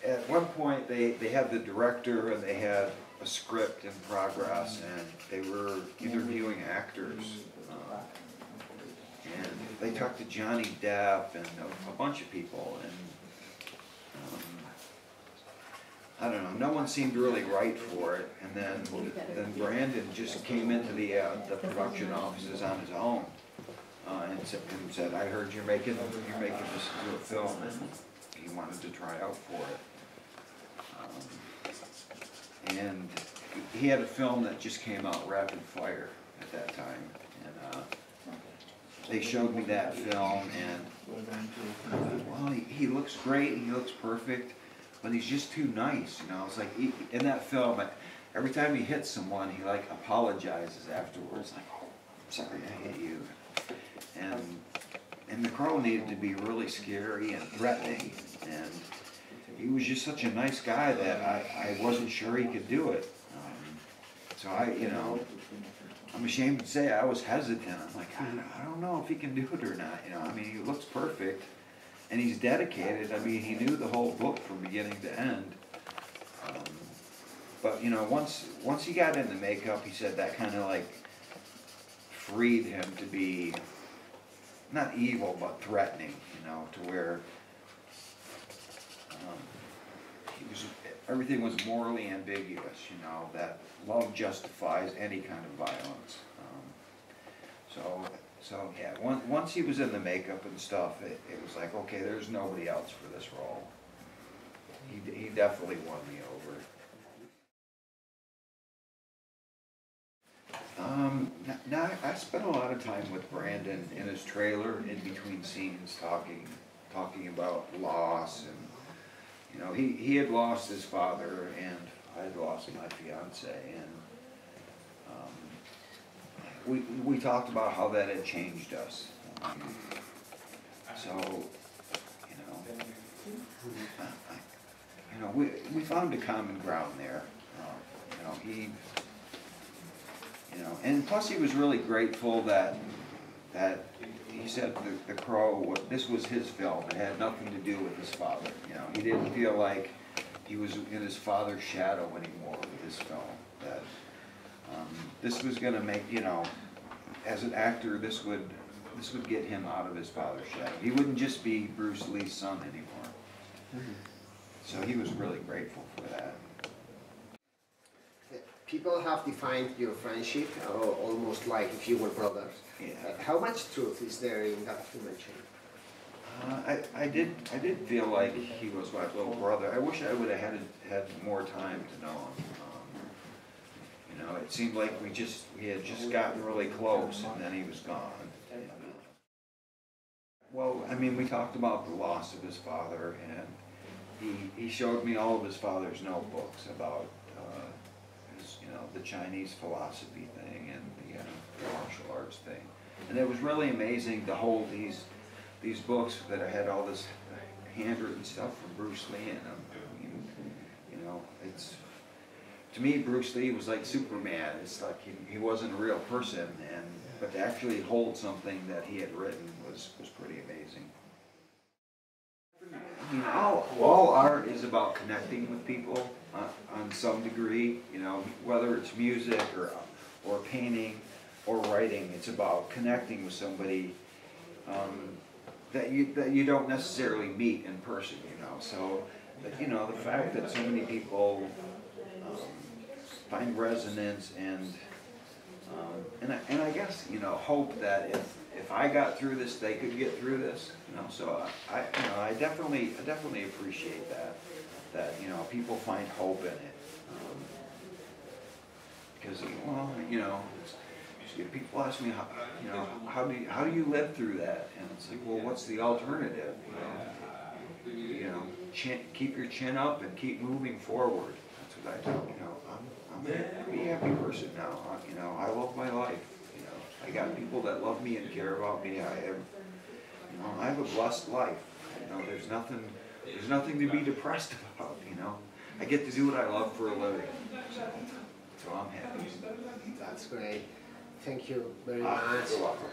at one point they had the director and they had a script in progress, and they were interviewing actors. And they talked to Johnny Depp and a bunch of people, and I don't know, no one seemed really right for it. And then Brandon just came into the production offices on his own and said, "I heard you're making this into a film," and he wanted to try out for it. And he had a film that just came out, Rapid Fire, at that time, and they showed me that film, and I thought, well, he looks great, he looks perfect, but he's just too nice, you know. It's like, in that film, every time he hits someone, he like apologizes afterwards, like, "Oh, I'm sorry I hit you." And the crow needed to be really scary and threatening, and he was just such a nice guy that I wasn't sure he could do it. So I'm ashamed to say I was hesitant. I'm like, I don't know if he can do it or not. You know, I mean, he looks perfect, and he's dedicated. I mean, he knew the whole book from beginning to end. But you know, once he got into makeup, he said that kind of like freed him to be not evil but threatening. You know, to where everything was morally ambiguous, you know, that love justifies any kind of violence. So yeah, once he was in the makeup and stuff, it was like, okay, there's nobody else for this role. He definitely won me over. Now I spent a lot of time with Brandon in his trailer, in between scenes, talking about loss, and you know, he had lost his father, and I had lost my fiance, and we talked about how that had changed us. So, we found a common ground there. And plus he was really grateful that he said the Crow, this was his film. It had nothing to do with his father. You know, he didn't feel like he was in his father's shadow anymore with this film. That this was going to make, as an actor, this would get him out of his father's shadow. He wouldn't just be Bruce Lee's son anymore. Mm-hmm. So he was really grateful for that. People have defined your friendship almost like if you were brothers. Yeah. How much truth is there in that you mentioned? I did feel like he was my little brother. I wish I would have had more time to know him. It seemed like we had just gotten really close, and then he was gone. Well, I mean, we talked about the loss of his father, and he showed me all of his father's notebooks about the Chinese philosophy thing and the martial arts thing, and it was really amazing to hold these books that I had all this handwritten stuff from Bruce Lee in them. I mean, to me, Bruce Lee was like Superman. It's like he wasn't a real person, but to actually hold something that he had written was pretty amazing. I mean, all art is about connecting with people on some degree. Whether it's music or painting or writing, it's about connecting with somebody that you don't necessarily meet in person. So the fact that so many people find resonance and I guess hope that if I got through this, they could get through this. So I definitely appreciate that people find hope in it, because people ask me how do you live through that, and it's like, well, what's the alternative? Keep your chin up and keep moving forward. That's what I do. I'm a pretty happy person now. I love my life. I got people that love me and care about me. I have a blessed life. There's nothing to be depressed about. I get to do what I love for a living. So I'm happy. That's great. Thank you very much. You're welcome.